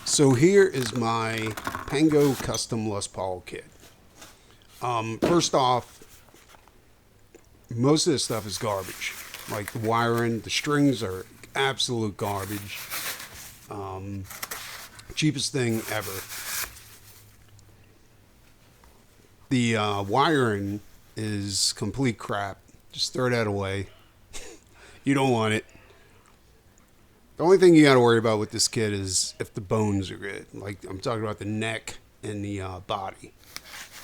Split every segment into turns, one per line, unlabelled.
So here is my Pango custom Les Paul kit. First off, most of this stuff is garbage. Like the wiring, the strings are absolute garbage. Cheapest thing ever. The wiring is complete crap. Just throw that away. You don't want it. The only thing you got to worry about with this kit is if the bones are good. Like I'm talking about the neck and the body.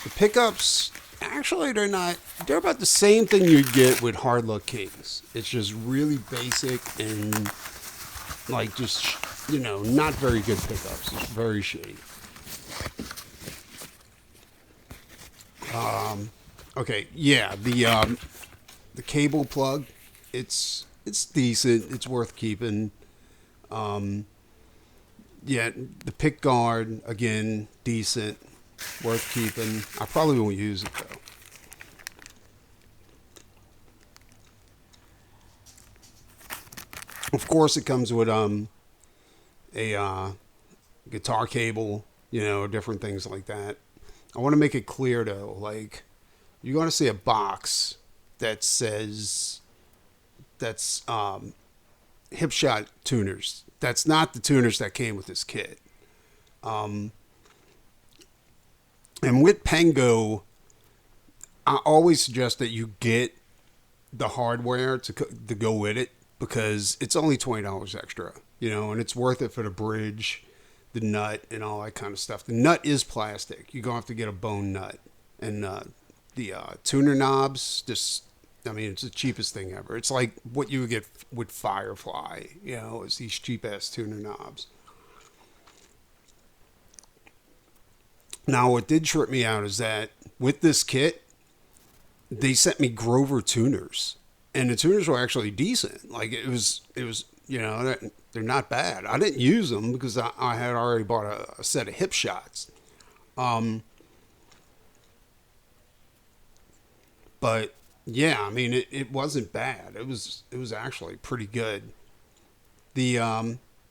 The pickups, actually, they're not. They're about the same thing you'd get with Hard Luck Kings. It's just really basic and like just not very good pickups. It's very shitty. Okay, yeah, the cable plug, it's decent. It's worth keeping. Yeah, the pick guard again, decent, worth keeping. I probably won't use it though. Of course, it comes with a guitar cable, different things like that. I want to make it clear though, like you're going to see a box that says that's hip shot tuners. That's not the tuners that came with this kit. And with Pango, I always suggest that you get the hardware to go with it because it's only $20 extra, and it's worth it for the bridge, the nut, and all that kind of stuff. The nut is plastic. You're going to have to get a bone nut. And the tuner knobs, it's the cheapest thing ever. It's like what you would get with Firefly, is these cheap-ass tuner knobs. Now, what did trip me out is that with this kit, they sent me Grover tuners. And the tuners were actually decent. Like, it was they're not bad. I didn't use them because I had already bought a set of hip shots. But yeah, it wasn't bad. It was actually pretty good. The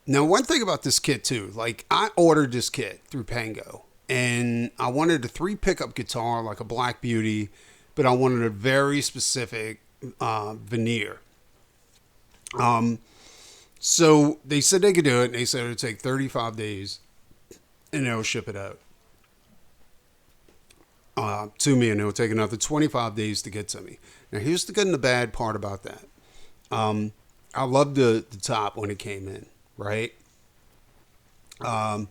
now one thing about this kit too, like I ordered this kit through Pango, and I wanted a 3 pickup guitar like a Black Beauty, but I wanted a very specific veneer. So they said they could do it, and they said it would take 35 days, and they'll ship it out to me, and it would take another 25 days to get to me. Now, here's the good and the bad part about that. I loved the top when it came in, right? The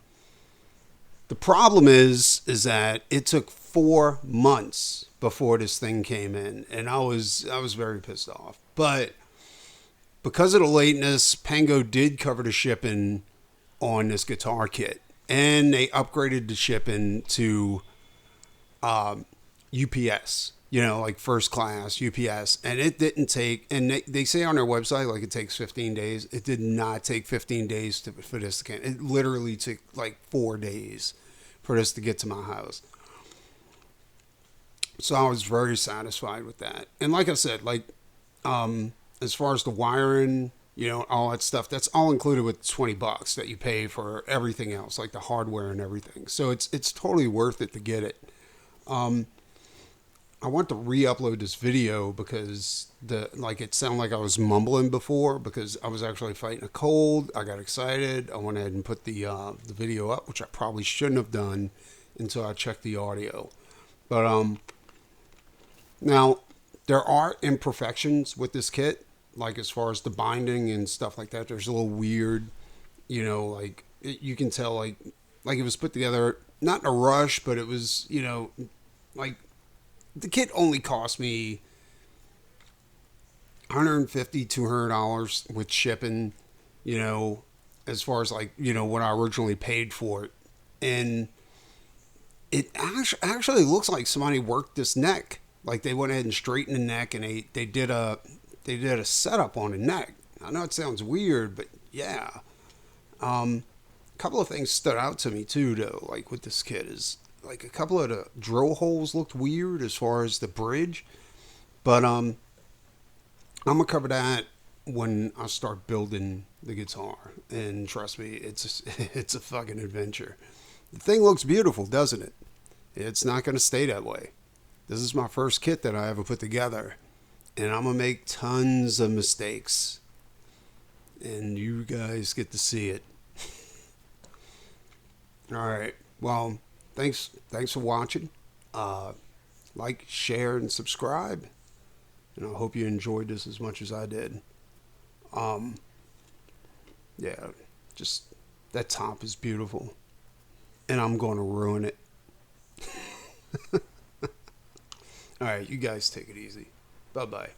problem is that it took 4 months before this thing came in, and I was very pissed off. But because of the lateness, Pango did cover the shipping on this guitar kit, and they upgraded the shipping to UPS, like first class UPS, and it didn't take, and they say on their website like it takes 15 days. It did not take 15 days for this to get. It literally took like 4 days for this to get to my house. So I was very satisfied with that. And like I said, like as far as the wiring, all that stuff, that's all included with $20 that you pay for everything else, like the hardware and everything. So it's totally worth it to get it. I want to re-upload this video because it sounded like I was mumbling before because I was actually fighting a cold. I got excited. I went ahead and put the video up, which I probably shouldn't have done until I checked the audio. But now there are imperfections with this kit, like as far as the binding and stuff like that. There's a little weird, you can tell like it was put together not in a rush, but it was like. The kit only cost me $150, $200 with shipping, as far as what I originally paid for it. And it actually looks like somebody worked this neck. Like they went ahead and straightened the neck, and they did a setup on the neck. I know it sounds weird, but yeah. A couple of things stood out to me too, though, like with this kit is like a couple of the drill holes looked weird as far as the bridge, but I'm gonna cover that when I start building the guitar. And trust me, it's a fucking adventure. The thing looks beautiful, doesn't it? It's not going to stay that way. This is my first kit that I ever put together, and I'm going to make tons of mistakes. And you guys get to see it. All right. Well, thanks for watching. Like, share, and subscribe. And I hope you enjoyed this as much as I did. Yeah, just that top is beautiful. And I'm going to ruin it. All right, you guys take it easy. Bye-bye.